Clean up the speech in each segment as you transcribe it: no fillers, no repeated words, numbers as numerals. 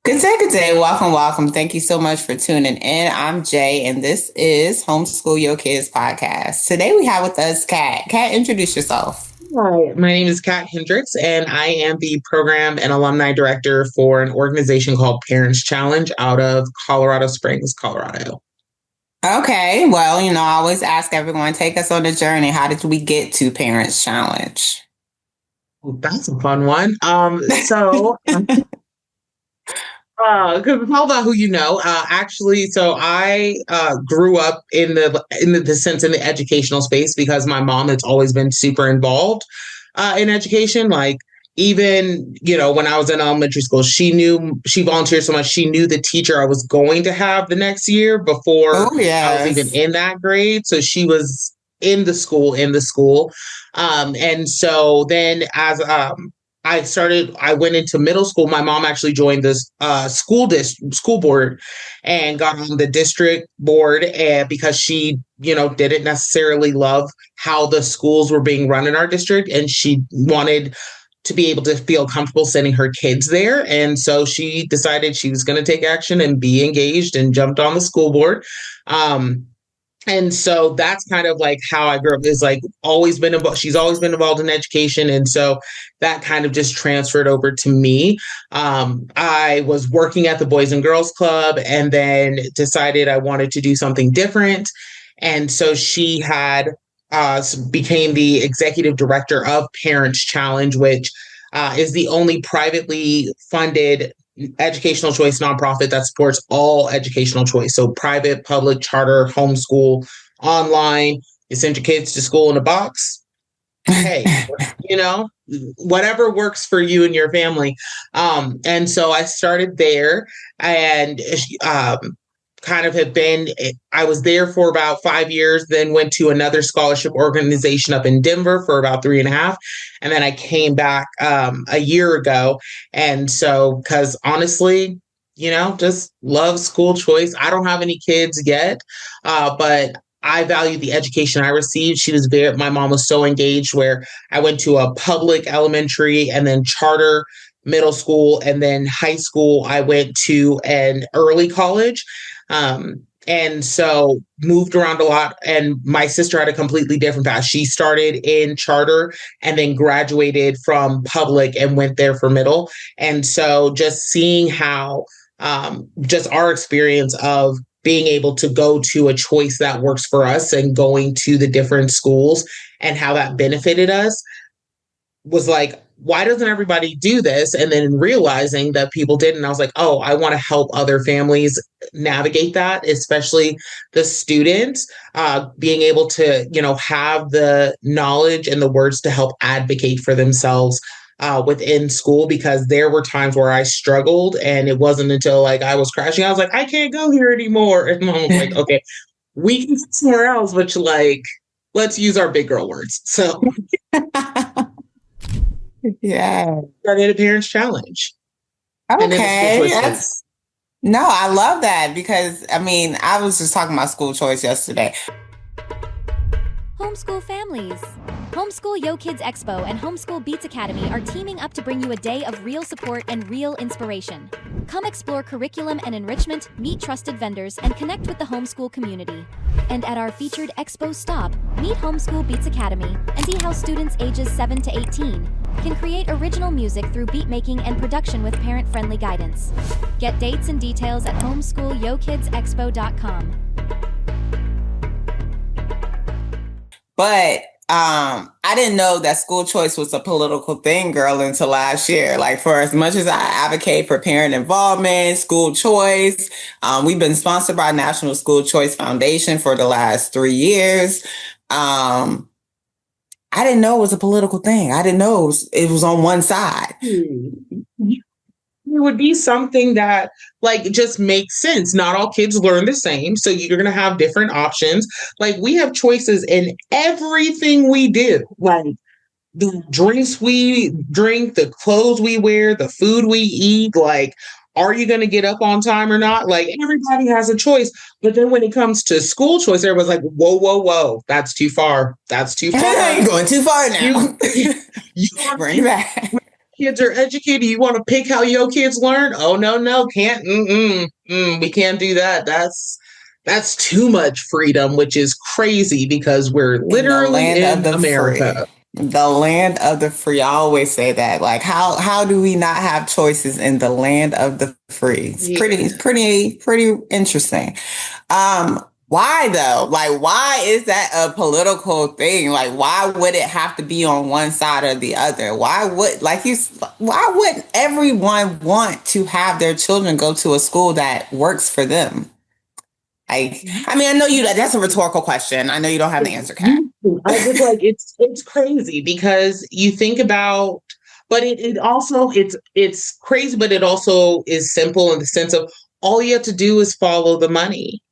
Good day. Welcome, welcome. Thank you so much for tuning in. I'm Jay, and this is Homeschool Yo Kids Podcast. Today we have with us Cat. Cat, introduce yourself. Hi, my name is Cat Hendricks, and I am the program and alumni director for an organization called Parents Challenge out of Colorado Springs, Colorado. Okay. Well, I always ask everyone, take us on the journey. How did we get to Parents Challenge? That's a fun one. Because it's all about who you know. So I grew up in the sense in the educational space because my mom has always been super involved in education. Like even when I was in elementary school, she volunteered so much. She knew the teacher I was going to have the next year before I was even in that grade. So she was in the school. And so then as I went into middle school. My mom actually joined this school board and got on the district board, and because she, didn't necessarily love how the schools were being run in our district, and she wanted to be able to feel comfortable sending her kids there. And so she decided she was going to take action and be engaged and jumped on the school board. And so that's kind of like how I grew up, is like always been involved. She's always been involved in education. And so that kind of just transferred over to me. I was working at the Boys and Girls Club and then decided I wanted to do something different. And so she became the executive director of Parents Challenge, which is the only privately funded educational choice nonprofit that supports all educational choice. So private, public, charter, homeschool, online. You send your kids to school in a box. Hey, whatever works for you and your family. And so I started there and I was there for about 5 years, then went to another scholarship organization up in Denver for about 3.5. And then I came back a year ago. And so, because honestly, just love school choice. I don't have any kids yet, but I value the education I received. My mom was so engaged, where I went to a public elementary and then charter middle school, and then high school I went to an early college. And so moved around a lot, and my sister had a completely different path. She started in charter and then graduated from public and went there for middle. And so just seeing how, just our experience of being able to go to a choice that works for us and going to the different schools and how that benefited us was like, why doesn't everybody do this? And then realizing that people did. And I was like, oh, I want to help other families navigate that, especially the students, being able to, have the knowledge and the words to help advocate for themselves within school, because there were times where I struggled, and it wasn't until like I was crashing. I was like, I can't go here anymore. And mom was like, okay, we can go somewhere else, which let's use our big girl words. So yeah, started a Parents Challenge. Okay, I love that, because I was just talking about school choice yesterday. Homeschool families. Homeschool Yo Kids Expo and Homeschool Beats Academy are teaming up to bring you a day of real support and real inspiration. Come explore curriculum and enrichment, meet trusted vendors, and connect with the homeschool community. And at our featured Expo stop, meet Homeschool Beats Academy and see how students ages 7 to 18 can create original music through beat making and production with parent-friendly guidance. Get dates and details at homeschoolyokidsexpo.com. But I didn't know that school choice was a political thing, girl, until last year. Like, for as much as I advocate for parent involvement, school choice, we've been sponsored by National School Choice Foundation for the last 3 years. I didn't know it was a political thing. I didn't know it was on one side. It would be something that just makes sense. Not all kids learn the same. So you're going to have different options. Like, we have choices in everything we do. Like the drinks we drink, the clothes we wear, the food we eat. Like, are you going to get up on time or not? Like, everybody has a choice. But then when it comes to school choice, everyone's like, whoa, whoa, whoa. That's too far. That's too far. You're going too far now. You bring it back. kids are educated. You want to pick how your kids learn? Oh, no, can't. We can't do that. That's too much freedom, which is crazy because we're literally in America. The land of the free. I always say that. Like, how do we not have choices in the land of the free? It's pretty interesting. Why though? Like, why is that a political thing? Like, why would it have to be on one side or the other? Why wouldn't everyone want to have their children go to a school that works for them? I know that's a rhetorical question. I know you don't have the answer, Kat. I just like it's crazy because you think about, but it also it's crazy, but it also is simple in the sense of all you have to do is follow the money.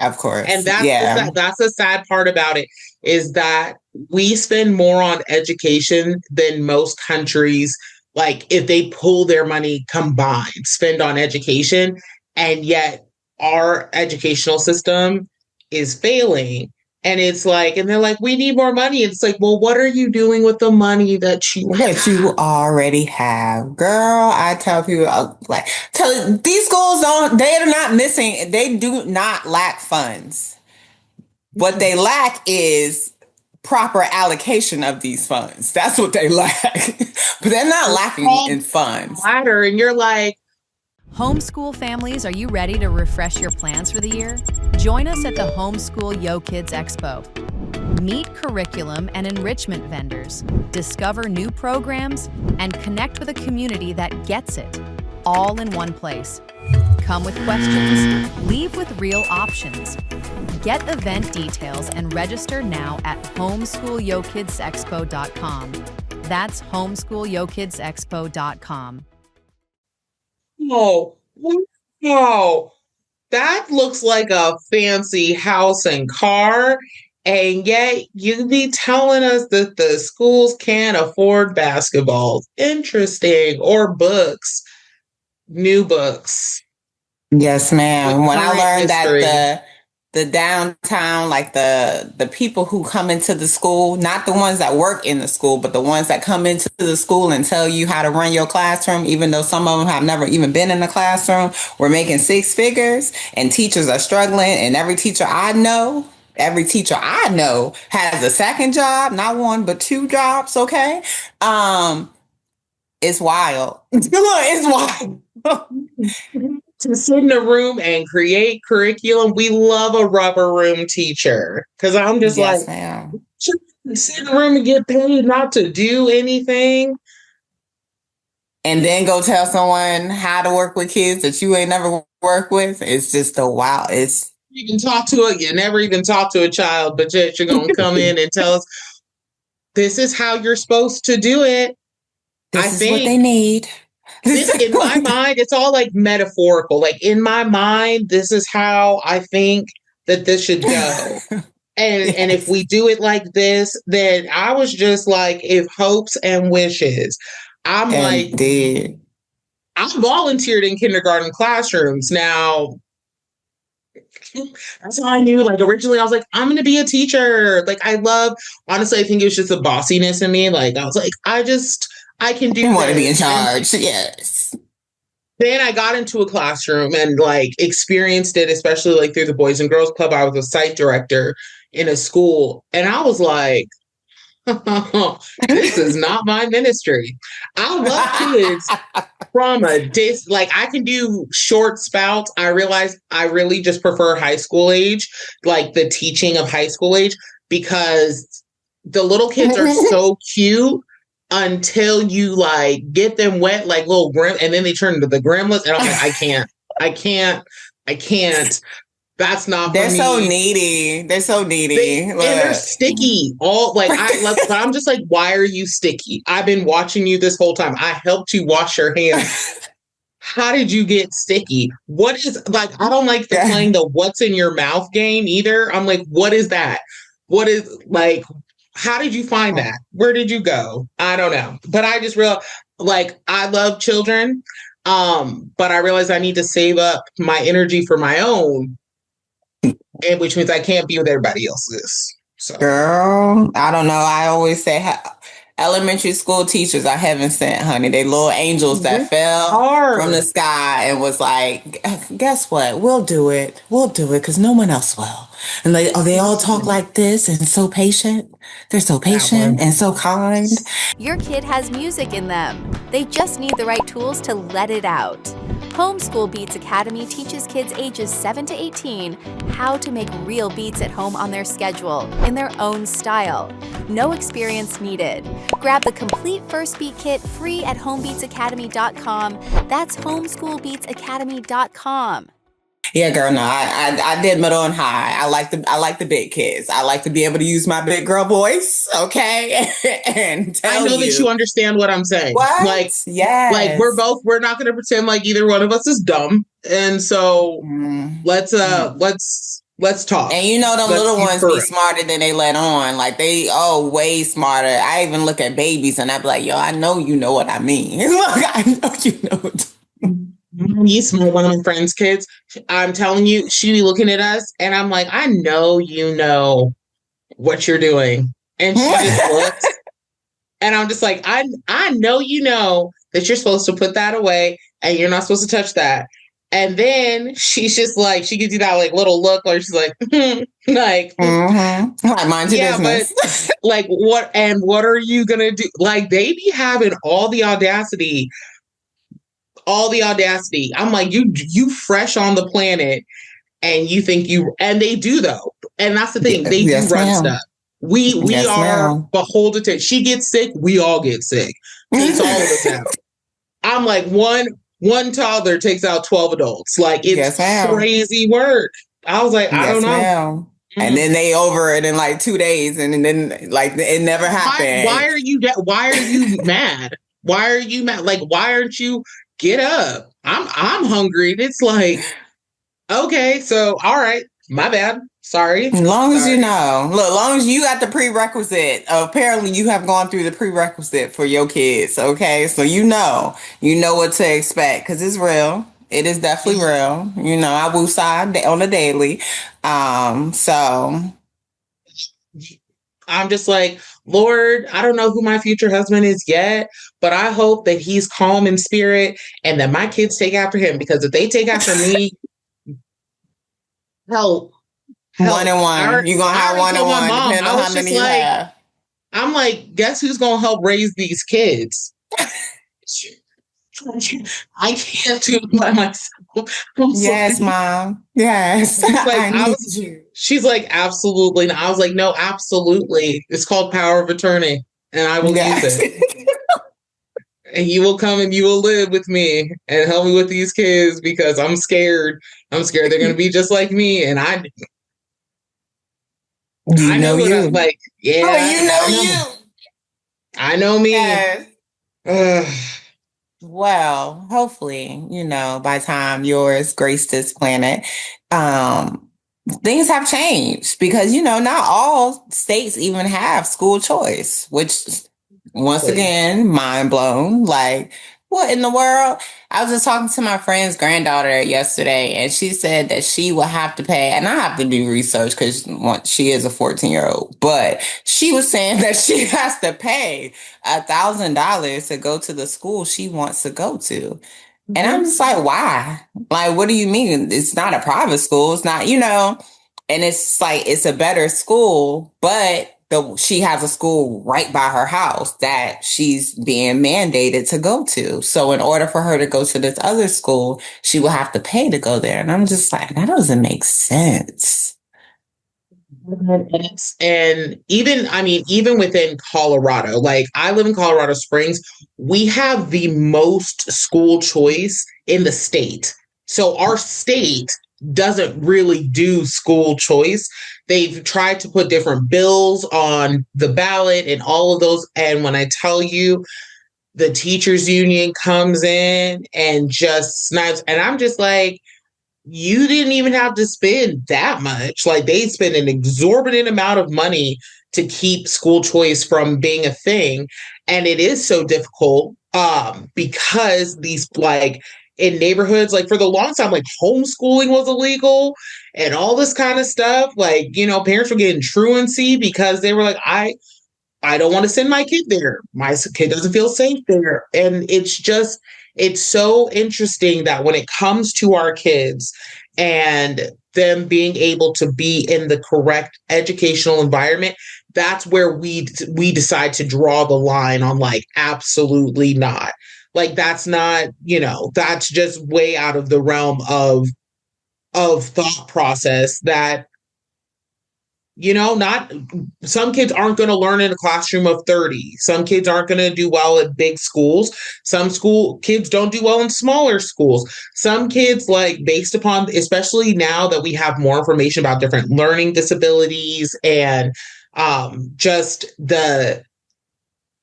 Of course. And that's the sad part about it is that we spend more on education than most countries, like if they pull their money combined, spend on education, and yet our educational system is failing. And it's like, and they're like, we need more money. It's like, well, what are you doing with the money that you already have? Girl, I tell people, these schools they're not missing, they do not lack funds. What they lack is proper allocation of these funds. That's what they lack. But they're not lacking in funds. And you're like, Homeschool families, are you ready to refresh your plans for the year? Join us at the Homeschool Yo Kids Expo. Meet curriculum and enrichment vendors, discover new programs, and connect with a community that gets it, all in one place. Come with questions, leave with real options. Get event details and register now at homeschoolyokidsexpo.com. That's homeschoolyokidsexpo.com. Oh, wow. That looks like a fancy house and car. And yet you be telling us that the schools can't afford basketballs. Interesting. Or books. New books. Yes, ma'am. When I learned that the downtown, like the people who come into the school, not the ones that work in the school, but the ones that come into the school and tell you how to run your classroom, even though some of them have never even been in the classroom, we're making six figures and teachers are struggling. And every teacher I know has a second job, not one, but two jobs. Okay. It's wild. It's wild. To sit in a room and create curriculum. We love a rubber room teacher because I'm just ma'am. Sit in a room and get paid not to do anything. And then go tell someone how to work with kids that you ain't never worked with. It's just a wow. You never even talk to a child, but yet you're going to come in and tell us this is how you're supposed to do it. This is what they need. In my mind, it's all like metaphorical. Like in my mind, this is how I think that this should go. And if we do it like this, then I was just like, if hopes and wishes. I'm Indeed. I volunteered in kindergarten classrooms. Now, that's how I knew. Like originally, I was like, I'm going to be a teacher. Like honestly, I think it was just the bossiness in me. Like I was like, I can do. You want to be in charge, yes. Then I got into a classroom and like experienced it, especially like through the Boys and Girls Club. I was a site director in a school, and I was like, "This is not my ministry." I love kids from like I can do short spouts. I realize I really just prefer high school age, like the teaching of high school age, because the little kids are so cute. Until you like get them wet like little and then they turn into the gremlins, and I'm like, I can't. That's not. They're for me. So needy. They're so needy, and they're sticky. All like but I'm just like, why are you sticky? I've been watching you this whole time. I helped you wash your hands. How did you get sticky? What is like? I don't like playing the "what's in your mouth" game either. I'm like, what is that? What is like? How did you find that? Where did you go? I don't know. But I just realized, like, I love children, but I realized I need to save up my energy for my own, and which means I can't be with everybody else's. So. Girl, I don't know. I always say elementary school teachers are heaven sent, honey. They little angels that fell from the sky and was like, guess what? We'll do it. We'll do it because no one else will. And they all talk like this and so patient. They're so patient and so kind. Your kid has music in them. They just need the right tools to let it out. Homeschool Beats Academy teaches kids ages 7 to 18 how to make real beats at home on their schedule, in their own style. No experience needed. Grab the complete First Beat Kit free at homebeatsacademy.com. That's homeschoolbeatsacademy.com. Yeah, girl, no, I did middle and high. I like the big kids. I like to be able to use my big girl voice, okay? And I know that you understand what I'm saying. What? Like, yes. Like we're not going to pretend like either one of us is dumb. And so let's talk. And you know, them little ones be smarter than they let on. Like they way smarter. I even look at babies and I be like, yo, I know you know what I mean. I know you know what one of my friend's kids, I'm telling you, she be looking at us and I'm like, I know you know what you're doing. And she just looks and I'm just like, I know you know that you're supposed to put that away and you're not supposed to touch that. And then she's just like, she gives you that like little look or she's like, like, mind your business. But like what are you gonna do? Like they be having all the audacity. I'm like, you fresh on the planet and you think and they do though. And that's the thing. They do run stuff. We are beholden to, she gets sick. We all get sick. It's all of us now. I'm like one toddler takes out 12 adults. Like it's crazy work. I was like, I don't know. And then they over it in like 2 days. And then like it never happened. Why are you mad? Why are you mad? Like, why aren't you get up? I'm hungry. It's like, okay, so all right, my bad. Sorry. As long as you know. Look, as long as you got the prerequisite. Apparently you have gone through the prerequisite for your kids. Okay. So you know what to expect because it's real. It is definitely real. You know, I woo side on a daily. So I'm just like, Lord, I don't know who my future husband is yet, but I hope that he's calm in spirit and that my kids take after him, because if they take after me, help. 1 and 1. You're going to have 1 and 1, depending on how many you have. I'm like, guess who's going to help raise these kids? I can't do it by myself. Yes, Mom. Yes. She's like, absolutely. And I was like, no, absolutely. It's called power of attorney, and I will use it. And you will come and you will live with me and help me with these kids because I'm scared. They're going to be just like me. And I know you. I'm like, yeah. Oh, you know you. I know me. Yes. Well, hopefully, by the time yours grace this planet, things have changed because, not all states even have school choice, which once again, mind blown. Like, what in the world? I was just talking to my friend's granddaughter yesterday, and she said that she will have to pay, and I have to do research because she is a 14-year-old, but she was saying that she has to pay $1,000 to go to the school she wants to go to. And I'm just like, why? Like, what do you mean? It's not a private school. It's not, and it's like, it's a better school, but she has a school right by her house that she's being mandated to go to. So in order for her to go to this other school, she will have to pay to go there. And I'm just like, that doesn't make sense. And even within Colorado, like I live in Colorado Springs, we have the most school choice in the state. So our state doesn't really do school choice. They've tried to put different bills on the ballot and all of those. And when I tell you, the teachers union comes in and just snipes, and I'm just like, you didn't even have to spend that much. Like they spend an exorbitant amount of money to keep school choice from being a thing. And it is so difficult because these in neighborhoods, like for the longest time, like homeschooling was illegal and all this kind of stuff. Like, parents were getting truancy because they were like, I don't want to send my kid there. My kid doesn't feel safe there. And it's so interesting that when it comes to our kids and them being able to be in the correct educational environment, that's where we decide to draw the line on like, absolutely not. Like, that's not, that's just way out of the realm of thought process that, not some kids aren't going to learn in a classroom of 30. Some kids aren't going to do well at big schools. Some school kids don't do well in smaller schools. Some kids, like, based upon, especially now that we have more information about different learning disabilities and just the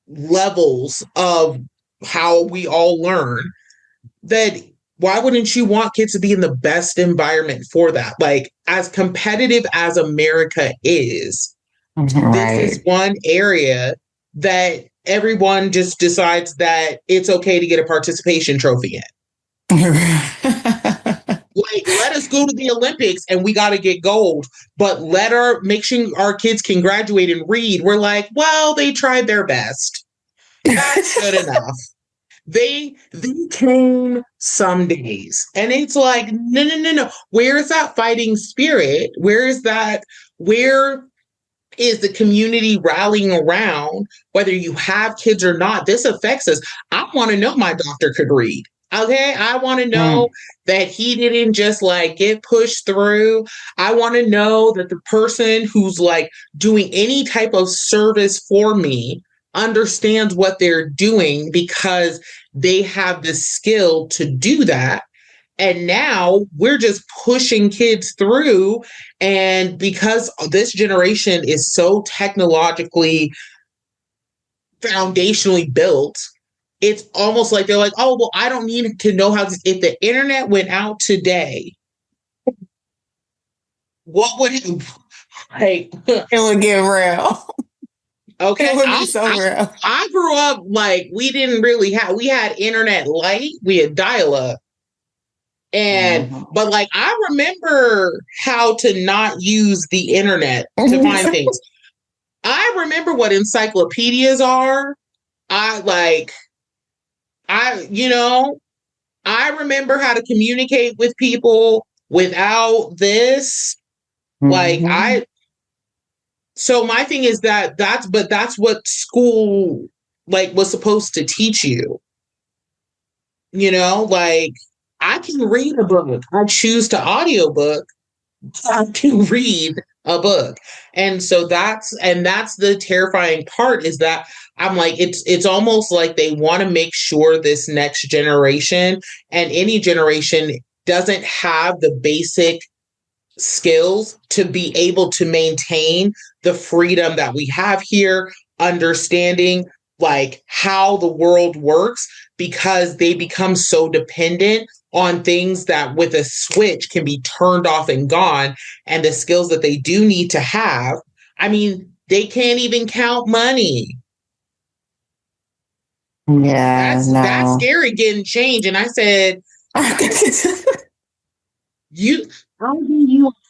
levels of how we all learn, that why wouldn't you want kids to be in the best environment for that? Like, as competitive as America is, This is one area that everyone just decides that it's okay to get a participation trophy in. Like, let us go to the Olympics and we got to get gold, but make sure our kids can graduate and read. We're like, well, they tried their best. That's good enough. They came some days, and it's like, no. Where is that fighting spirit? Where is the community rallying around? Whether you have kids or not, this affects us. I want to know my doctor could read. Okay. I want to know that he didn't just like get pushed through. I want to know that the person who's like doing any type of service for me understands what they're doing because they have the skill to do that. And now we're just pushing kids through. And because this generation is so technologically foundationally built, it's almost like they're like, oh, well, I don't need to know how if the internet went out today, what would it like? It would get real. Okay, it would be so real. I grew up like we had internet light, we had dial-up. And but like I remember how to not use the internet to find things. I remember what encyclopedias are. I remember how to communicate with people without this. So my thing is that's what school like was supposed to teach you. Like, I can read a book. I choose to audiobook. I can read a book. And so that's the terrifying part, is that I'm like, it's almost like they want to make sure this next generation and any generation doesn't have the basic skills to be able to maintain the freedom that we have here, understanding like how the world works, because they become so dependent on things that with a switch can be turned off and gone. And the skills that they do need to have, I mean, they can't even count money. Yeah, that's scary, getting change. And I said, I gave you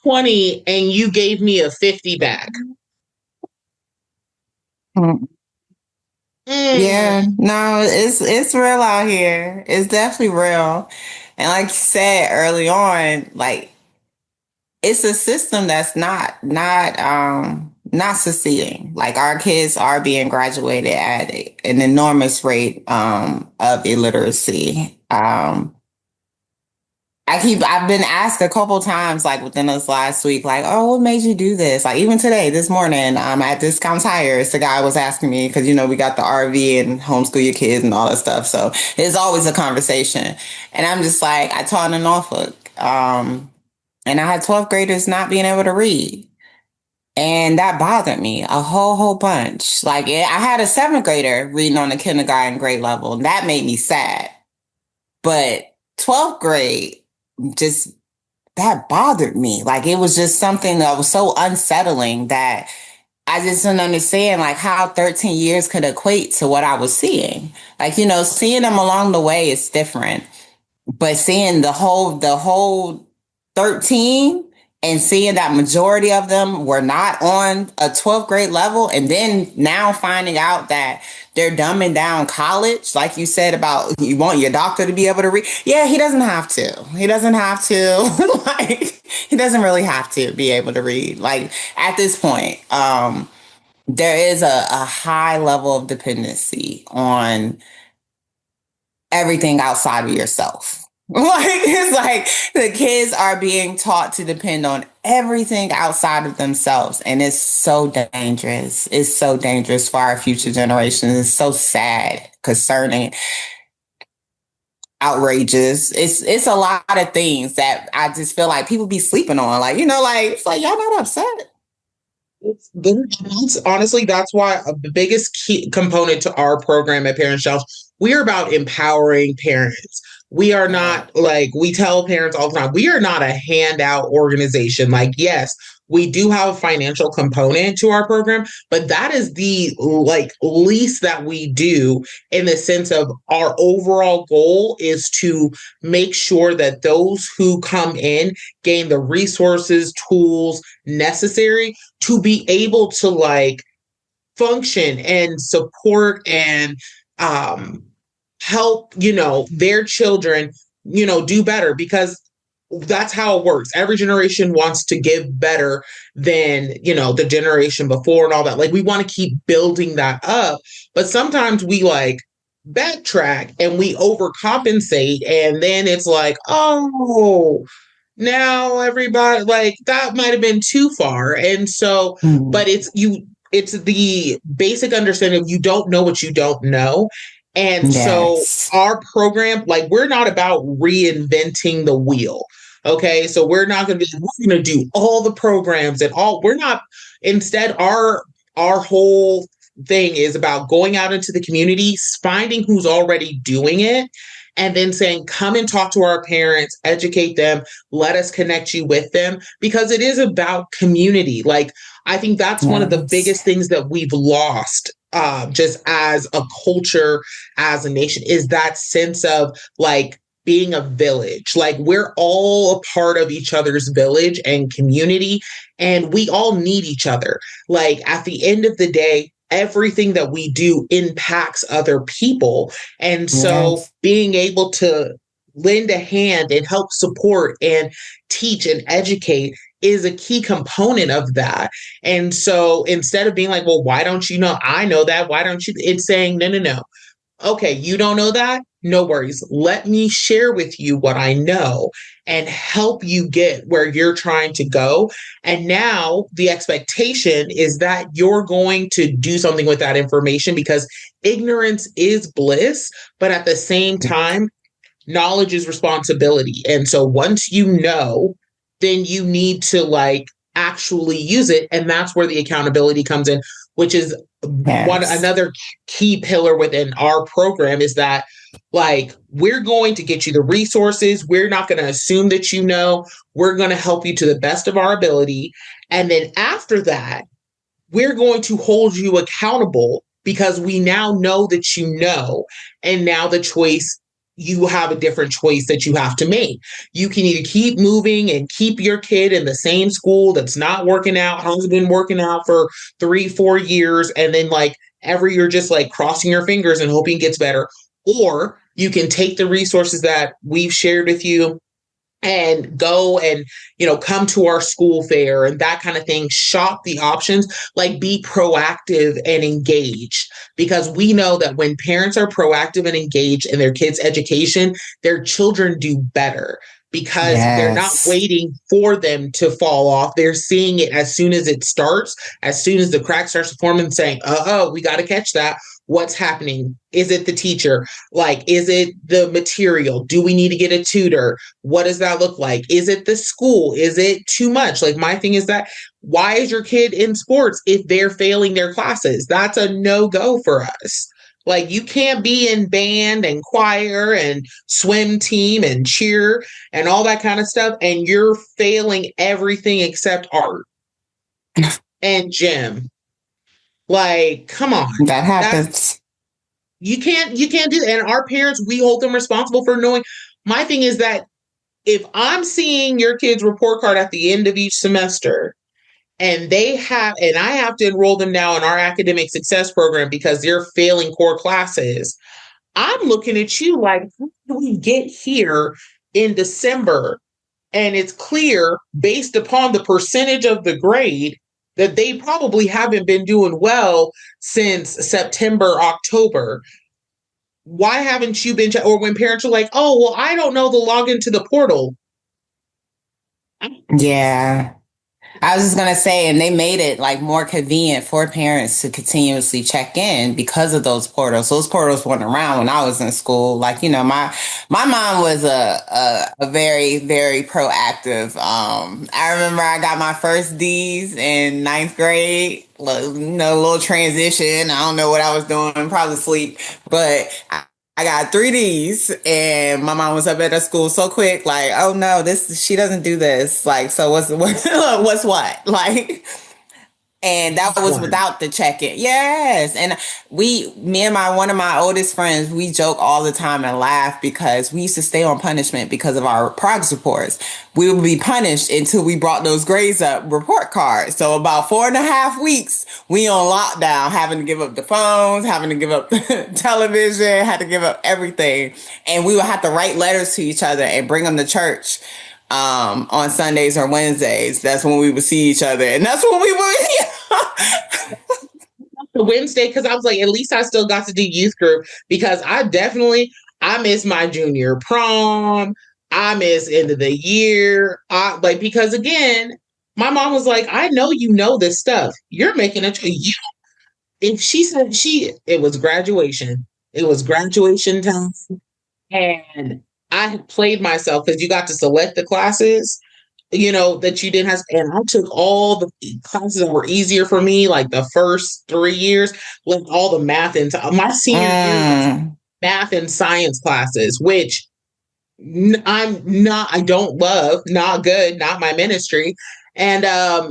20 and you gave me a 50 back. Yeah, no, it's real out here. It's definitely real. And like you said early on, like, it's a system that's not succeeding. Like, our kids are being graduated at an enormous rate of illiteracy. I've been asked a couple times, like within this last week, like, oh, what made you do this? Like, even today, this morning, at Discount Tires, the guy was asking me, because, we got the RV and Homeschool Your Kids and all that stuff. So it's always a conversation. And I'm just like, I taught in Norfolk. And I had 12th graders not being able to read. And that bothered me a whole bunch. Like, I had a 7th grader reading on the kindergarten grade level, and that made me sad. But 12th grade, just, that bothered me. Like, it was just something that was so unsettling that I just didn't understand, like, how 13 years could equate to what I was seeing. Like, seeing them along the way is different, but seeing the whole 13 and seeing that majority of them were not on a 12th grade level, and then now finding out that they're dumbing down college, like you said about you want your doctor to be able to read. Yeah, he doesn't have to. He doesn't have to. Like, he doesn't really have to be able to read. Like, at this point, there is a high level of dependency on everything outside of yourself. Like, it's like the kids are being taught to depend on everything outside of themselves. And it's so dangerous. It's so dangerous for our future generations. It's so sad, concerning, outrageous. It's a lot of things that I just feel like people be sleeping on. Like, like, it's like, y'all not upset. Honestly, that's why the biggest key component to our program at Parent Shelf, we are about empowering parents. We are not, like, we tell parents all the time, we are not a handout organization. Like, yes, we do have a financial component to our program, but that is the least that we do, in the sense of our overall goal is to make sure that those who come in gain the resources, tools necessary to be able to function and support and help, their children, do better, because that's how it works. Every generation wants to give better than, the generation before and all that. Like, we want to keep building that up, but sometimes we backtrack and we overcompensate. And then it's like, oh, now everybody, that might've been too far. And so, but it's the basic understanding of you don't know what you don't know. And so our program, we're not about reinventing the wheel. Okay. So we're not going to be, we're going to do all the programs and we're not, instead, our whole thing is about going out into the community, finding who's already doing it, and then saying, come and talk to our parents, educate them, let us connect you with them, because it is about community. I think that's one of the biggest things that we've lost, just as a culture, as a nation, is that sense of being a village. We're all a part of each other's village and community, and we all need each other. At the end of the day, everything that we do impacts other people. And so being able to lend a hand and help support and teach and educate is a key component of that. And so instead of being like, well, why don't you know? I know that. Why don't you? It's saying, no. Okay, you don't know that? No worries. Let me share with you what I know and help you get where you're trying to go. And now the expectation is that you're going to do something with that information, because ignorance is bliss, but at the same time, knowledge is responsibility. And so once you know, then you need to actually use it. And that's where the accountability comes in, which is another key pillar within our program, is that we're going to get you the resources. We're not going to assume that you know. We're going to help you to the best of our ability. And then after that, we're going to hold you accountable, because we now know that you know. And now you have a different choice that you have to make. You can either keep moving and keep your kid in the same school that's not working out, has been working out for 3-4 years, and then every year just crossing your fingers and hoping it gets better. Or you can take the resources that we've shared with you and go and, come to our school fair and that kind of thing, shop the options, be proactive and engaged, because we know that when parents are proactive and engaged in their kids' education, their children do better, because they're not waiting for them to fall off. They're seeing it as soon as it starts, as soon as the crack starts to form, and saying, we got to catch that. What's happening? Is it the teacher? Is it the material? Do we need to get a tutor? What does that look like? Is it the school? Is it too much? My thing is that, why is your kid in sports if they're failing their classes? That's a no-go for us. You can't be in band and choir and swim team and cheer and all that kind of stuff, and you're failing everything except art and gym. Come on. That happens. You can't do that. And our parents, we hold them responsible for knowing. My thing is that if I'm seeing your kid's report card at the end of each semester, and I have to enroll them now in our academic success program because they're failing core classes, I'm looking at you like, how do we get here in December? And it's clear, based upon the percentage of the grade, that they probably haven't been doing well since September, October. Why haven't you been? Or when parents are like, oh, well, I don't know the login to the portal. Yeah. I was just going to say, and they made it like more convenient for parents to continuously check in because of those portals. Those portals weren't around when I was in school. Like, you know, my mom was a very, very proactive. I remember I got my first D's in ninth grade. You know, a little transition. I don't know what I was doing, probably sleep, but I got 3 Ds, and my mom was up at the school so quick, like, oh no, she doesn't do this. Like, so what's what? Like, and that was without the check-in. Yes. And me and one of my oldest friends, we joke all the time and laugh because we used to stay on punishment because of our progress reports. We would be punished until we brought those grades up report cards. So about 4.5 weeks, we on lockdown, having to give up the phones, having to give up the television, had to give up everything. And we would have to write letters to each other and bring them to church. On Sundays or Wednesdays. That's when we would see each other. And that's when we would the Wednesday, because I was like, at least I still got to do youth group, because I miss my junior prom. I miss end of the year. Because again, my mom was like, I know you know this stuff. You're making a choice. If she said it was graduation. It was graduation time. And I had played myself because you got to select the classes, you know, that you didn't have. And I took all the classes that were easier for me, like the first 3 years, left all the math into my senior year, math and science classes, which I don't love, not good, not my ministry. And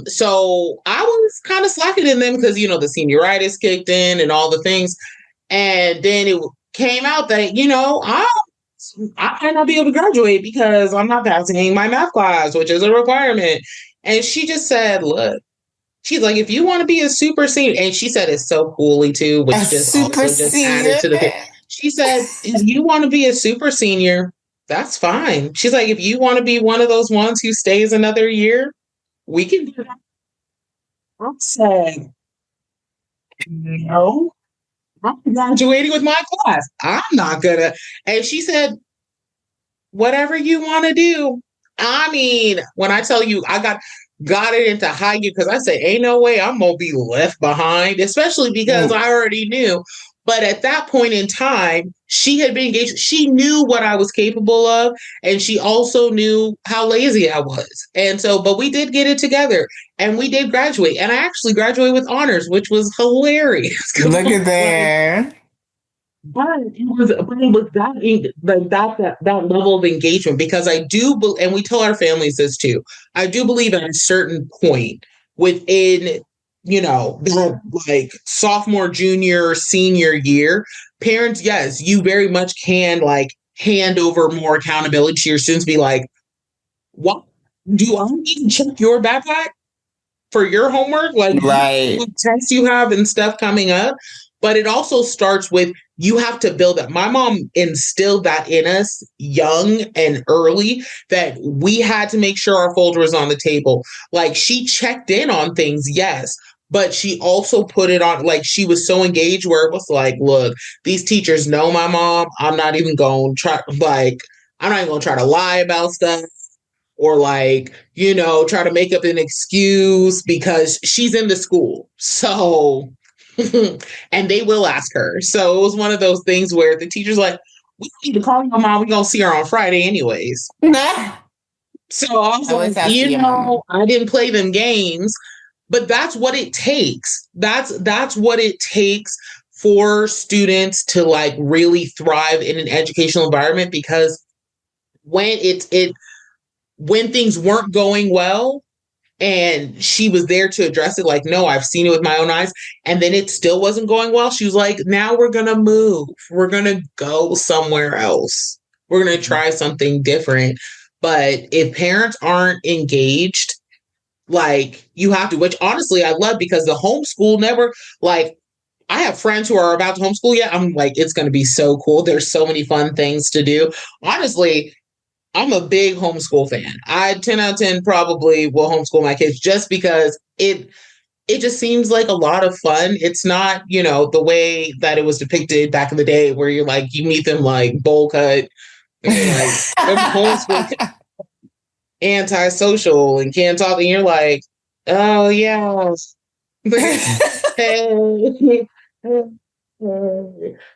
so I was kind of slacking in them because, you know, the senioritis kicked in and all the things. And then it came out that, you know, I might not be able to graduate because I'm not passing my math class, which is a requirement. And she just said, look, she's like, if you want to be a super senior, and she said it so coolly too, which just also just added to the. She said, if you want to be a super senior, that's fine. She's like, if you want to be one of those ones who stays another year, we can do that. I said, no. I'm graduating with my class. I'm not gonna. And she said, whatever you want to do. I mean, when I tell you, I got it into high gear because I said, ain't no way I'm gonna be left behind, especially because I already knew. But at that point in time, she had been engaged. She knew what I was capable of. And she also knew how lazy I was. And so, but we did get it together and we did graduate. And I actually graduated with honors, which was hilarious. Look at there. But it was that level of engagement, because I do, and we tell our families this too, I do believe at a certain point within, you know, that like sophomore, junior, senior year, parents, yes, you very much can like hand over more accountability to your students. Be like, what do I need to check your backpack for your homework? Like, right, what tests you have and stuff coming up. But it also starts with, you have to build that. My mom instilled that in us young and early, that we had to make sure our folder was on the table. Like, she checked in on things, yes, but she also put it on, like, she was so engaged where it was like, look, these teachers know my mom. I'm not even going to try, like, I'm not even going to try to lie about stuff or like, you know, try to make up an excuse because she's in the school. So... and they will ask her. So it was one of those things where the teacher's like, we need to call your mom. We're going to see her on Friday anyways. So I was like, you know, I didn't play them games, but that's what it takes. That's what it takes for students to like really thrive in an educational environment, because when when things weren't going well, and she was there to address it, like, no, I've seen it with my own eyes. And then it still wasn't going well. She was like, now we're going to move. We're going to go somewhere else. We're going to try something different. But if parents aren't engaged, like you have to, which honestly I love, because the homeschool never, like, I have friends who are about to homeschool yet. I'm like, it's going to be so cool. There's so many fun things to do. Honestly, I'm a big homeschool fan. I 10 out of 10 probably will homeschool my kids just because it just seems like a lot of fun. It's not, the way that it was depicted back in the day where you're like, you meet them like bowl cut and like homeschool antisocial and can't talk. And you're like, oh yeah.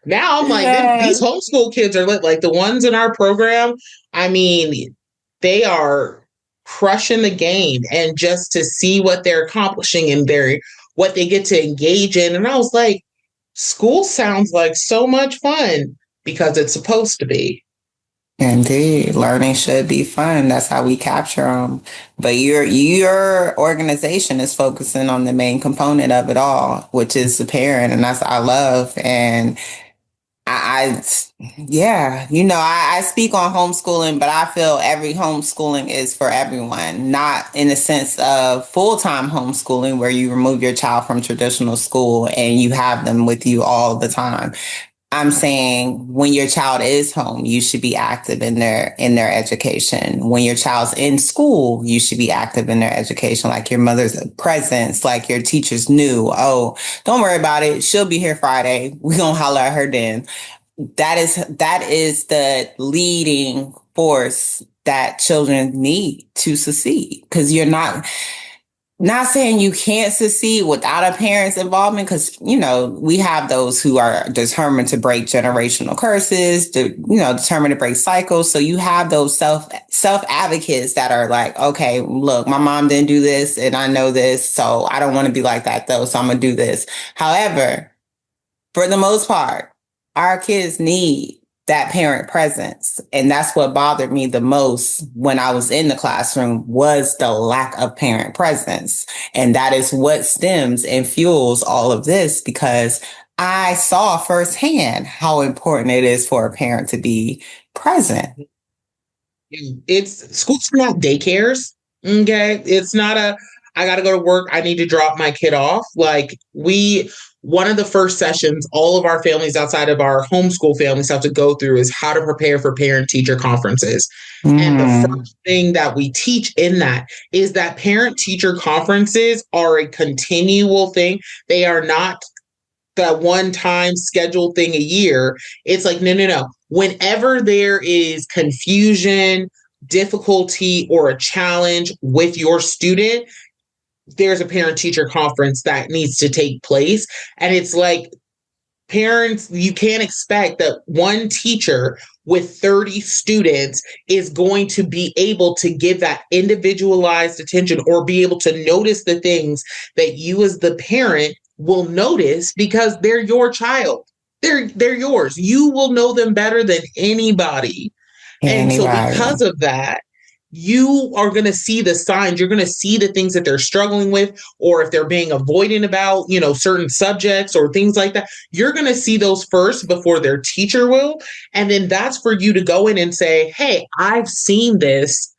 Now I'm like, these homeschool kids are lit. Like the ones in our program, I mean, they are crushing the game, and just to see what they're accomplishing and what they get to engage in. And I was like, school sounds like so much fun because it's supposed to be. Indeed, learning should be fun. That's how we capture them. But your organization is focusing on the main component of it all, which is the parent, and that's what I love. And I speak on homeschooling, but I feel every homeschooling is for everyone, not in the sense of full-time homeschooling where you remove your child from traditional school and you have them with you all the time. I'm saying when your child is home, you should be active in their education. When your child's in school, you should be active in their education, like your mother's presence, like your teachers knew, oh, don't worry about it. She'll be here Friday. We're going to holler at her then. That is the leading force that children need to succeed, because you're not saying you can't succeed without a parent's involvement, because, we have those who are determined to break generational curses, determined to break cycles. So you have those self advocates that are like, okay, look, my mom didn't do this and I know this, so I don't want to be like that though. So I'm going to do this. However, for the most part, our kids need that parent presence. And that's what bothered me the most when I was in the classroom, was the lack of parent presence. And that is what stems and fuels all of this, because I saw firsthand how important it is for a parent to be present. Schools are not daycares. Okay. It's not I got to go to work, I need to drop my kid off. Like one of the first sessions all of our families outside of our homeschool families have to go through is how to prepare for parent-teacher conferences. And the first thing that we teach in that is that parent-teacher conferences are a continual thing. They are not that one-time scheduled thing a year. It's like, no. Whenever there is confusion, difficulty, or a challenge with your student, there's a parent-teacher conference that needs to take place. And it's like, parents, you can't expect that one teacher with 30 students is going to be able to give that individualized attention or be able to notice the things that you as the parent will notice, because they're your child. They're yours. You will know them better than anybody. And so because of that, you are going to see the signs. You're going to see the things that they're struggling with, or if they're being avoidant about, certain subjects or things like that. You're going to see those first before their teacher will. And then that's for you to go in and say, hey, I've seen this.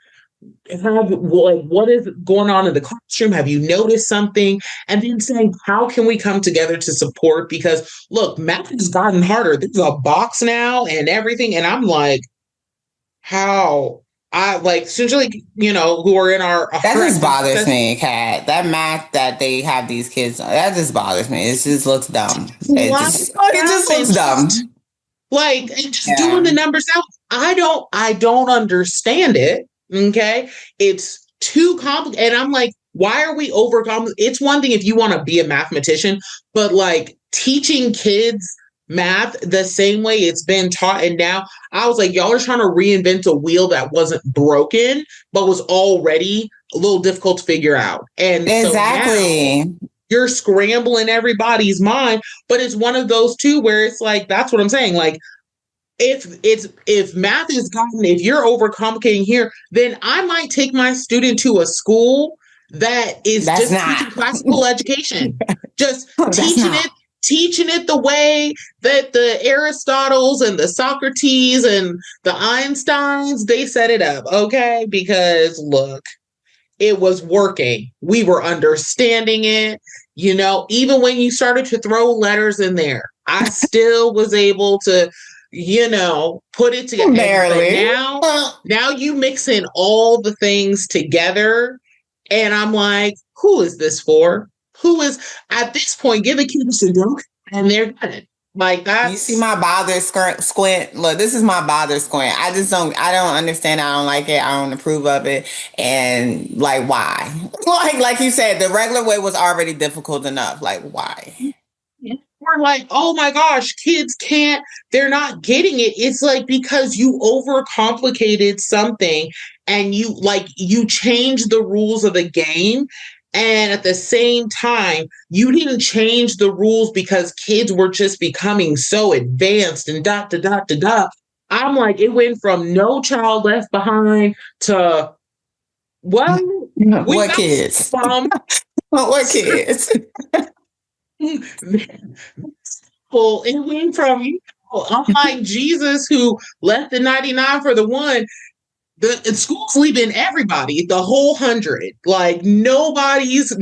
What is going on in the classroom? Have you noticed something? And then saying, how can we come together to support? Because look, math has gotten harder. There's a box now and everything. And I'm like, how? I like, essentially, who are in our that just bothers me, Kat. That math that they have these kids, that just bothers me. It just looks dumb. It just looks dumb. Like, just doing the numbers out. I don't understand it. Okay, it's too complicated. And I'm like, why are we overcomplicated? It's one thing if you want to be a mathematician, but like teaching kids math the same way it's been taught. And now I was like, y'all are trying to reinvent a wheel that wasn't broken, but was already a little difficult to figure out. And exactly. So now you're scrambling everybody's mind, but it's one of those two where it's like, that's what I'm saying. Like, if math is gotten, if you're overcomplicating here, then I might take my student to a school that is teaching classical education, just teaching it teaching it the way that the Aristotles and the Socrates and the Einsteins, they set it up, okay? Because look, it was working. We were understanding it. You know, even when you started to throw letters in there, I still was able to, you know, put it together. Barely. Now you mix in all the things together, and I'm like, who is this for? Who is, at this point, give a kid a syndrome and they're good. Like that. You see my bother squint? Look, this is my bother squint. I don't understand. I don't like it. I don't approve of it. And like, why? Like you said, the regular way was already difficult enough. Like, why? We're like, oh my gosh, kids can't, they're not getting it. It's like, because you overcomplicated something and you changed the rules of the game. And at the same time, you didn't change the rules because kids were just becoming so advanced and ... I'm like, it went from No Child Left Behind to, well, what kids? What kids? Well, it went from, unlike Jesus, who left the 99 for the one. The school's leaving everybody, the whole 100. Like nobody's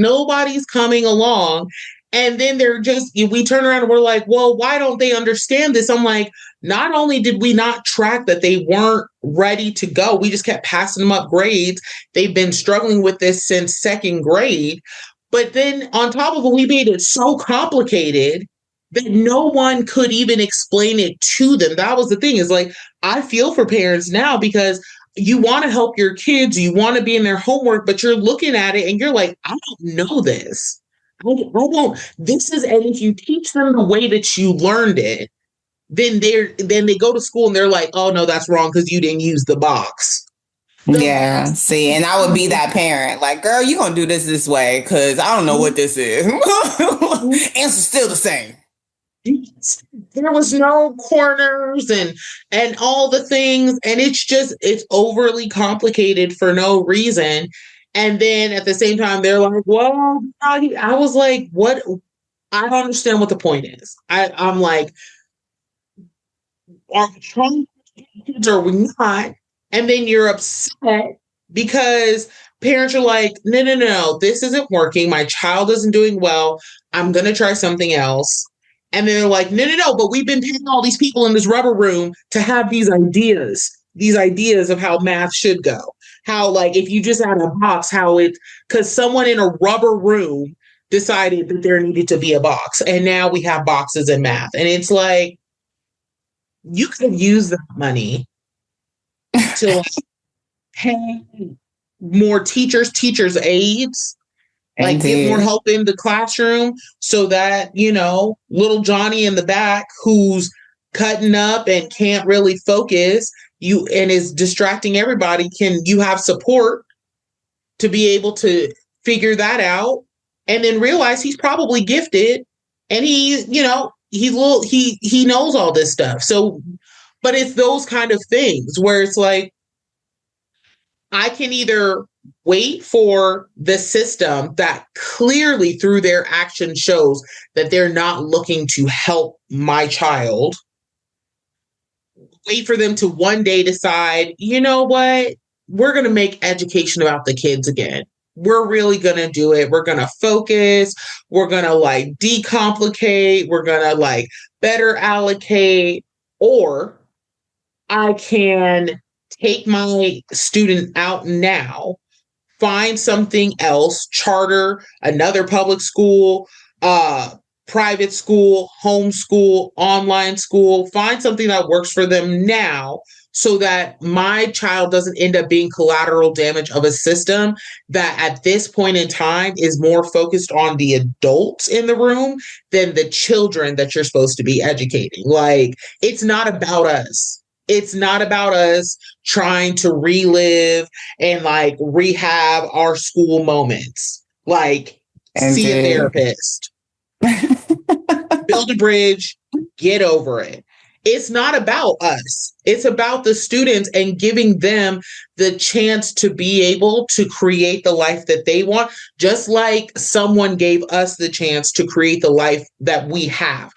coming along. And then we turn around and we're like, well, why don't they understand this? I'm like, not only did we not track that they weren't ready to go, we just kept passing them up grades. They've been struggling with this since second grade. But then on top of it, we made it so complicated that no one could even explain it to them. That was the thing, is like, I feel for parents now, because you want to help your kids, you want to be in their homework, but you're looking at it and you're like, I don't know this. I don't. This is, and if you teach them the way that you learned it, then they go to school and they're like, oh no, that's wrong because you didn't use the box. Yeah, see, and I would be that parent, like, girl, you gonna do this way because I don't know what this is. Answer's still the same. There was no corners and all the things, and it's overly complicated for no reason. And then at the same time, they're like, well, I was like, what? I don't understand what the point is. I'm like, are we trying kids or are we not? And then you're upset because parents are like, no, this isn't working. My child isn't doing well. I'm going to try something else. And then they're like, no, but we've been paying all these people in this rubber room to have these ideas of how math should go. How, like, if you just had a box, because someone in a rubber room decided that there needed to be a box. And now we have boxes in math. And it's like, you could use that money to pay more teachers' aides, like get more help in the classroom so that, little Johnny in the back who's cutting up and can't really focus and is distracting everybody, you have support to be able to figure that out and then realize he's probably gifted and he knows all this stuff. So, but it's those kind of things where it's like, I can either wait for the system that clearly through their action shows that they're not looking to help my child, wait for them to one day decide, you know what, we're going to make education about the kids again. We're really going to do it. We're going to focus. We're going to decomplicate. We're going to better allocate. Or I can take my student out now, find something else, charter another public school, private school, homeschool, online school, find something that works for them now so that my child doesn't end up being collateral damage of a system that at this point in time is more focused on the adults in the room than the children that you're supposed to be educating. It's not about us. It's not about us trying to relive and rehab our school moments. See a therapist, build a bridge, get over it. it's not about us. It's about the students and giving them the chance to be able to create the life that they want, just like someone gave us the chance to create the life that we have.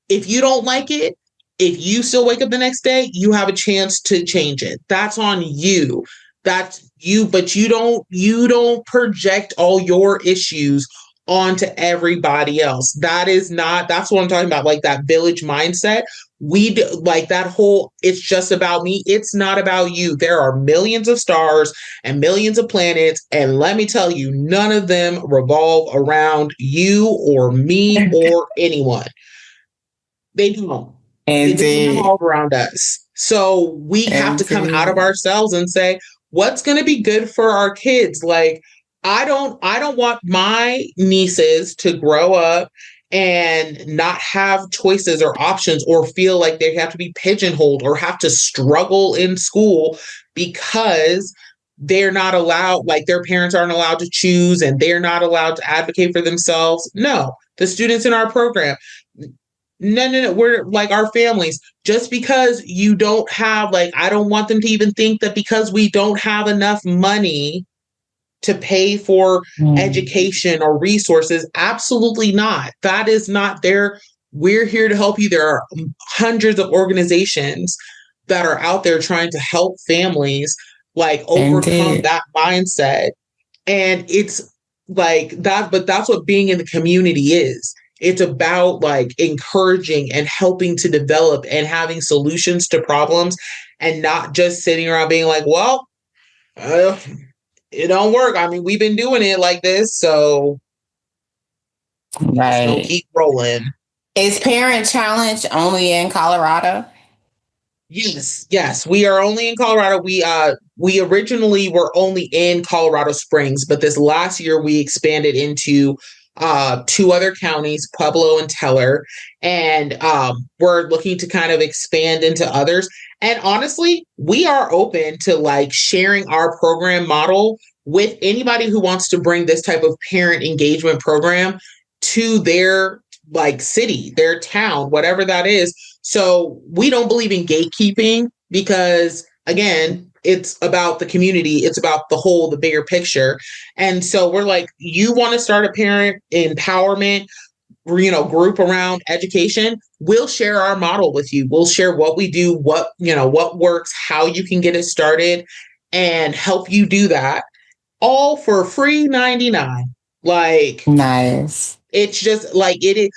If you don't like it, if you still wake up the next day, you have a chance to change it. That's on you. That's you, but you don't project all your issues onto everybody else. That's what I'm talking about, like that village mindset. We do, like that whole, it's just about me. It's not about you. There are millions of stars and millions of planets. And let me tell you, none of them revolve around you or me or anyone. They don't. It doesn't revolve around us. So we have to come out of ourselves and say, what's going to be good for our kids? Like, I don't want my nieces to grow up and not have choices or options or feel like they have to be pigeonholed or have to struggle in school because they're not allowed, like their parents aren't allowed to choose and they're not allowed to advocate for themselves. No, the students in our program, no. We're like our families. Just because you don't have, like, I don't want them to even think that because we don't have enough money to pay for education or resources. Absolutely not. That is not there. We're here to help you. There are hundreds of organizations that are out there trying to help families like overcome that mindset. And it's like that, but that's what being in the community is. It's about like encouraging and helping to develop and having solutions to problems and not just sitting around being like, well, it don't work. I mean, we've been doing it like this, so right. Keep rolling. Is Parent Challenge only in Colorado? Yes. We are only in Colorado. We originally were only in Colorado Springs, but this last year we expanded into 2 other counties, Pueblo and Teller, and we're looking to kind of expand into others. And honestly, we are open to like sharing our program model with anybody who wants to bring this type of parent engagement program to their like city, their town, whatever that is. So we don't believe in gatekeeping because, again, it's about the community. It's about the bigger picture. And so we're like, you want to start a parent empowerment, group around education, we'll share our model with you. We'll share what we do, what works, how you can get it started and help you do that all for free 99. Like, nice. It's just like it is.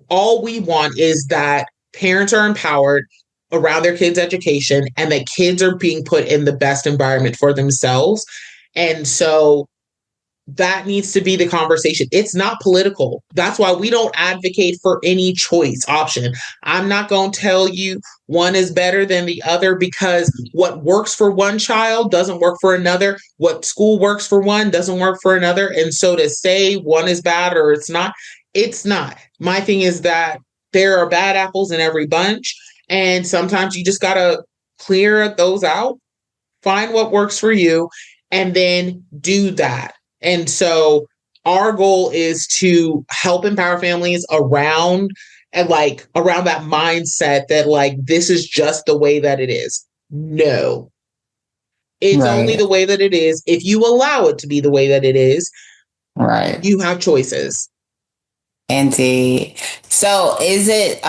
All we want is that parents are empowered around their kids' education and that kids are being put in the best environment for themselves. And so that needs to be the conversation. It's not political. That's why we don't advocate for any choice option. I'm not going to tell you one is better than the other because what works for one child doesn't work for another. What school works for one doesn't work for another. And so to say one is bad or it's not. My thing is that there are bad apples in every bunch. And sometimes you just got to clear those out, find what works for you, and then do that. And so our goal is to help empower families around that mindset that like, this is just the way that it is. No, it's only the way that it is. If you allow it to be the way that it is, right, you have choices. Indeed. So is it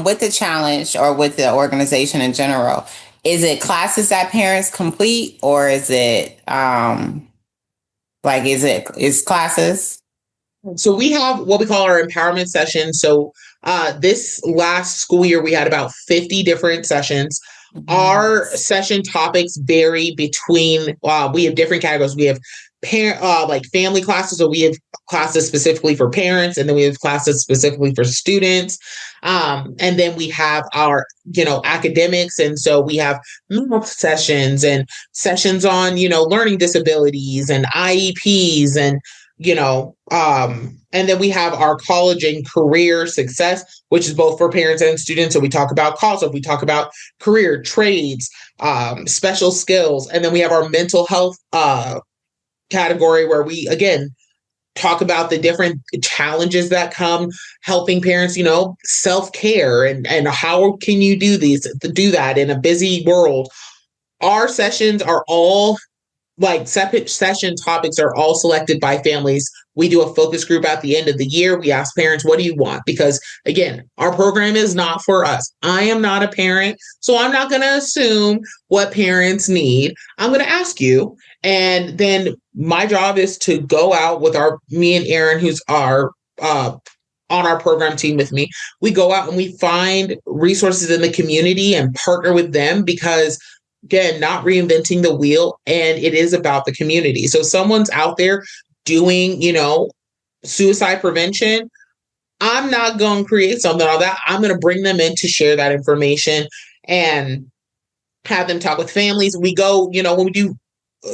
with the challenge or with the organization in general, is it classes that parents complete or is it is classes? So we have what we call our empowerment session. So this last school year, we had about 50 different sessions. Mm-hmm. Our session topics vary between, we have different categories. We have family classes. So we have classes specifically for parents, and then we have classes specifically for students. And then we have our, academics. And so we have math sessions and sessions on, learning disabilities and IEPs and, and then we have our college and career success, which is both for parents and students. So we talk about college, so we talk about career, trades, special skills. And then we have our mental health category where we, again, talk about the different challenges that come helping parents, self-care and how can you do that in a busy world. Our sessions are all separate session topics are all selected by families. We do a focus group at the end of the year. We ask parents, what do you want? Because again, our program is not for us. I am not a parent, so I'm not going to assume what parents need. I'm going to ask you. And then my job is to go out with me and Aaron, who's on our program team with me. We go out and we find resources in the community and partner with them because again, not reinventing the wheel, and it is about the community. So someone's out there doing, suicide prevention. I'm not going to create something on that. I'm going to bring them in to share that information and have them talk with families. We go, when we do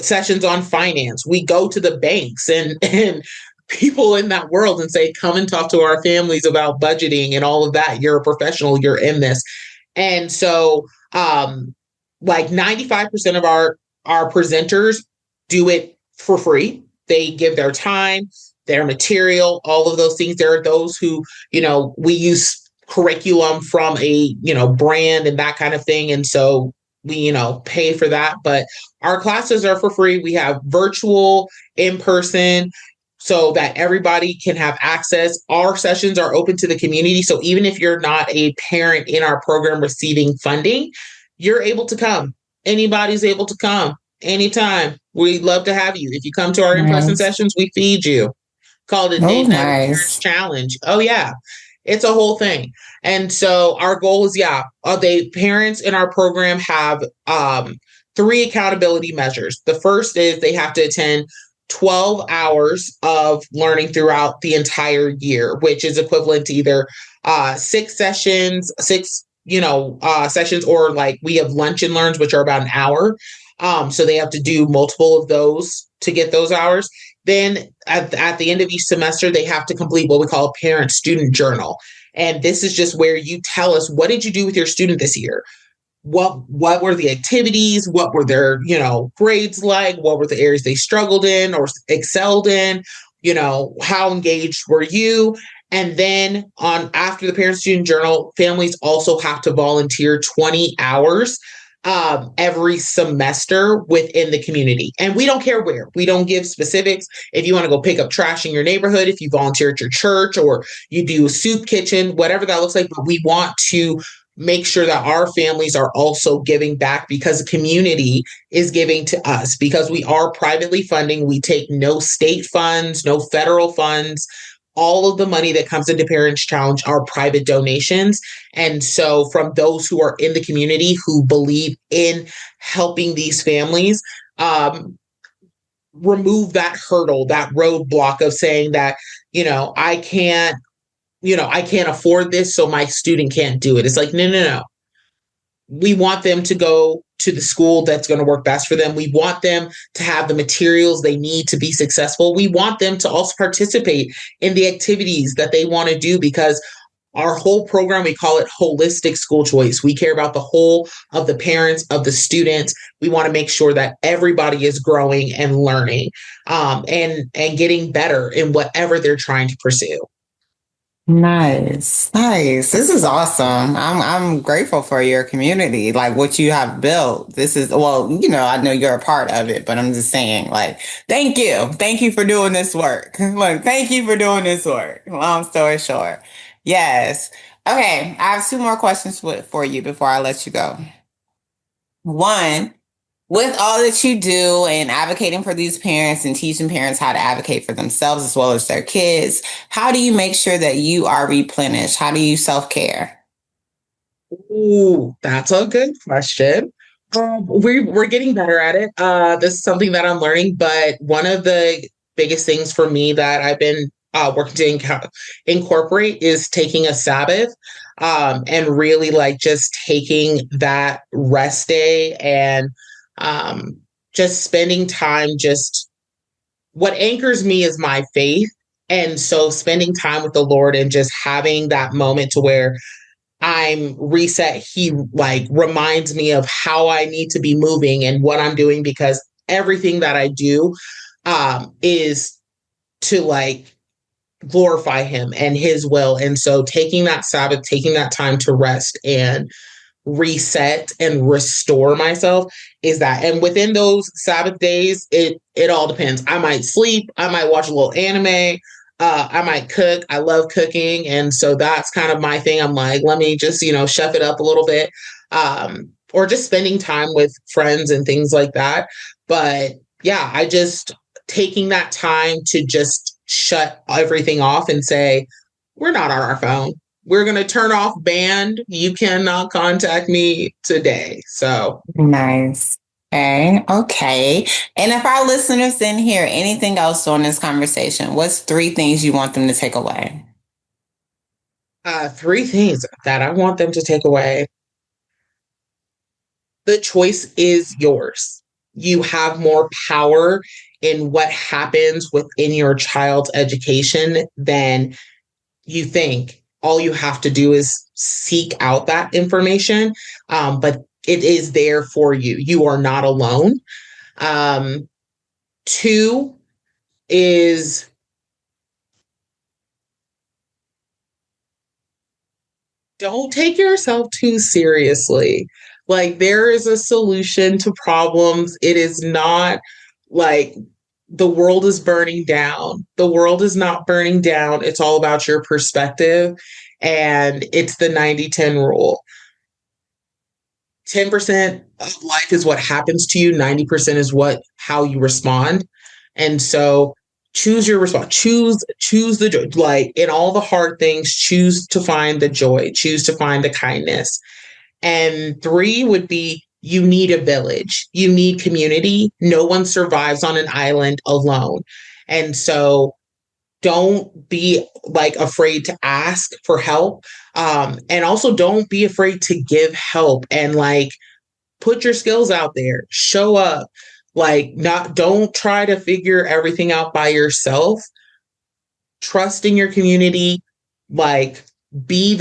sessions on finance, we go to the banks and people in that world and say, come and talk to our families about budgeting and all of that. You're a professional, you're in this. And so, 95% of our presenters do it for free. They give their time, their material, all of those things. There are those who, we use curriculum from a, brand and that kind of thing. And so we, pay for that. But our classes are for free. We have virtual, in person, so that everybody can have access. Our sessions are open to the community. So even if you're not a parent in our program receiving funding, you're able to come. Anybody's able to come anytime. We'd love to have you. If you come to our in-person sessions, we feed you. Called it Date Night Challenge. Oh, yeah. It's a whole thing. And so our goal is, the parents in our program have 3 accountability measures. The first is they have to attend 12 hours of learning throughout the entire year, which is equivalent to either 6 sessions, sessions, or we have lunch and learns, which are about an hour. So they have to do multiple of those to get those hours. Then at the end of each semester, they have to complete what we call a parent student journal. And this is just where you tell us, what did you do with your student this year? What were the activities? What were their, grades like? What were the areas they struggled in or excelled in? How engaged were you? And then after the parent student journal, families also have to volunteer 20 hours every semester within the community. And we don't care where. We don't give specifics. If you want to go pick up trash in your neighborhood, if you volunteer at your church, or you do a soup kitchen, whatever that looks like, but we want to make sure that our families are also giving back because the community is giving to us because we are privately funding. We take no state funds, no federal funds. All of the money that comes into Parents Challenge are private donations. And so from those who are in the community who believe in helping these families, remove that hurdle, that roadblock of saying that, I can't afford this, so my student can't do it. It's like, no. We want them to go to the school that's going to work best for them. We want them to have the materials they need to be successful. We want them to also participate in the activities that they want to do because our whole program, we call it holistic school choice. We care about the whole of the parents, of the students. We want to make sure that everybody is growing and learning and getting better in whatever they're trying to pursue. Nice. This is awesome. I'm grateful for your community, like what you have built. This is, I know you're a part of it, but I'm just saying, thank you for doing this work. Thank you for doing this work. Long story short, yes. Okay, I have 2 more questions for you before I let you go. One. With all that you do and advocating for these parents and teaching parents how to advocate for themselves as well as their kids, how do you make sure that you are replenished? How do you self-care? Ooh, that's a good question. We're getting better at it. This is something that I'm learning, but one of the biggest things for me that I've been working to incorporate is taking a Sabbath and really just taking that rest day and just spending time, what anchors me is my faith. And so spending time with the Lord and just having that moment to where I'm reset. He reminds me of how I need to be moving and what I'm doing, because everything that I do is to like glorify him and his will. And so taking that Sabbath, taking that time to rest and reset and restore myself is that. And within those Sabbath days, it all depends. I might sleep, I might watch a little anime, I might cook. I love cooking. And so that's kind of my thing. I'm like, let me just, chef it up a little bit. Or just spending time with friends and things like that. But yeah, I just taking that time to just shut everything off and say, we're not on our phone. We're going to turn off band. You cannot contact me today. So nice. Okay. And if our listeners didn't hear anything else on this conversation, what's 3 things you want them to take away? 3 things that I want them to take away. The choice is yours. You have more power in what happens within your child's education than you think. All you have to do is seek out that information, but it is there for you. You are not alone. 2 is don't take yourself too seriously. Like, there is a solution to problems. It is not like the world is burning down. The world is not burning down. It's all about your perspective. And it's the 90-10 rule. 10% of life is what happens to you. 90% is how you respond. And so choose your response. Choose the joy. Like, in all the hard things, choose to find the joy. Choose to find the kindness. And 3 would be, you need a village. You need community. No one survives on an island alone. And so don't be like afraid to ask for help. And also don't be afraid to give help and like put your skills out there, show up, don't try to figure everything out by yourself. Trust in your community, like be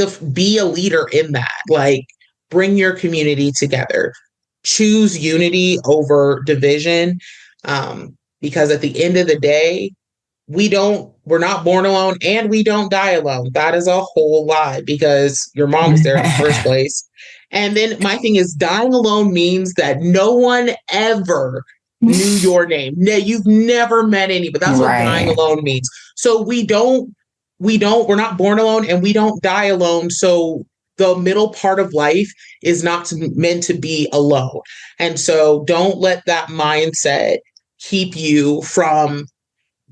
a leader in that, like bring your community together, choose unity over division. Because at the end of the day, we're not born alone and we don't die alone. That is a whole lie because your mom was there in the first place. And then my thing is, dying alone means that no one ever knew your name. No, you've never met anybody. That's what dying alone means. So we're not born alone and we don't die alone. So the middle part of life is not meant to be alone. And so don't let that mindset keep you from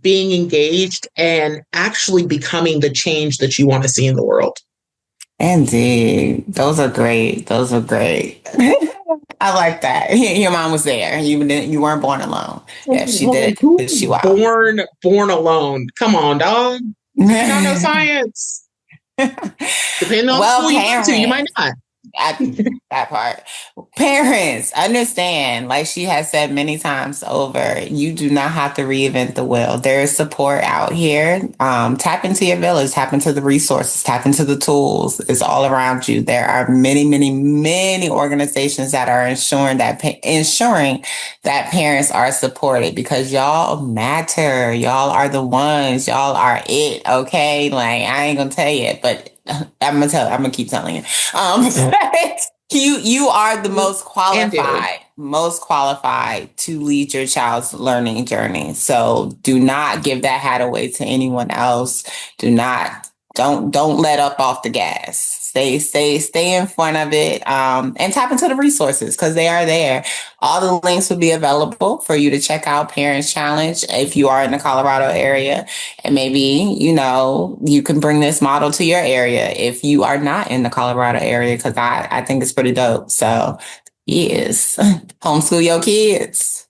being engaged and actually becoming the change that you want to see in the world. Indeed. Those are great. I like that. Your mom was there. You weren't born alone. Yeah, she did. She was born alone. Come on, dog. You don't know science. Depending on the school you go to, you might not. That part. Parents, understand, like she has said many times over, you do not have to reinvent the wheel. There is support out here. Tap into your village, tap into the resources, tap into the tools. It's all around you. There are many, many, many organizations that are ensuring that parents are supported because y'all matter. Y'all are the ones. Y'all are it. Okay. Like, I ain't gonna tell you, but I'm gonna keep telling you. You are the most qualified to lead your child's learning journey. So do not give that hat away to anyone else. Don't let up off the gas. Stay in front of it, and tap into the resources because they are there. All the links will be available for you to check out Parents Challenge if you are in the Colorado area. And maybe, you can bring this model to your area if you are not in the Colorado area, because I think it's pretty dope. So, yes, Homeschool Yo Kids.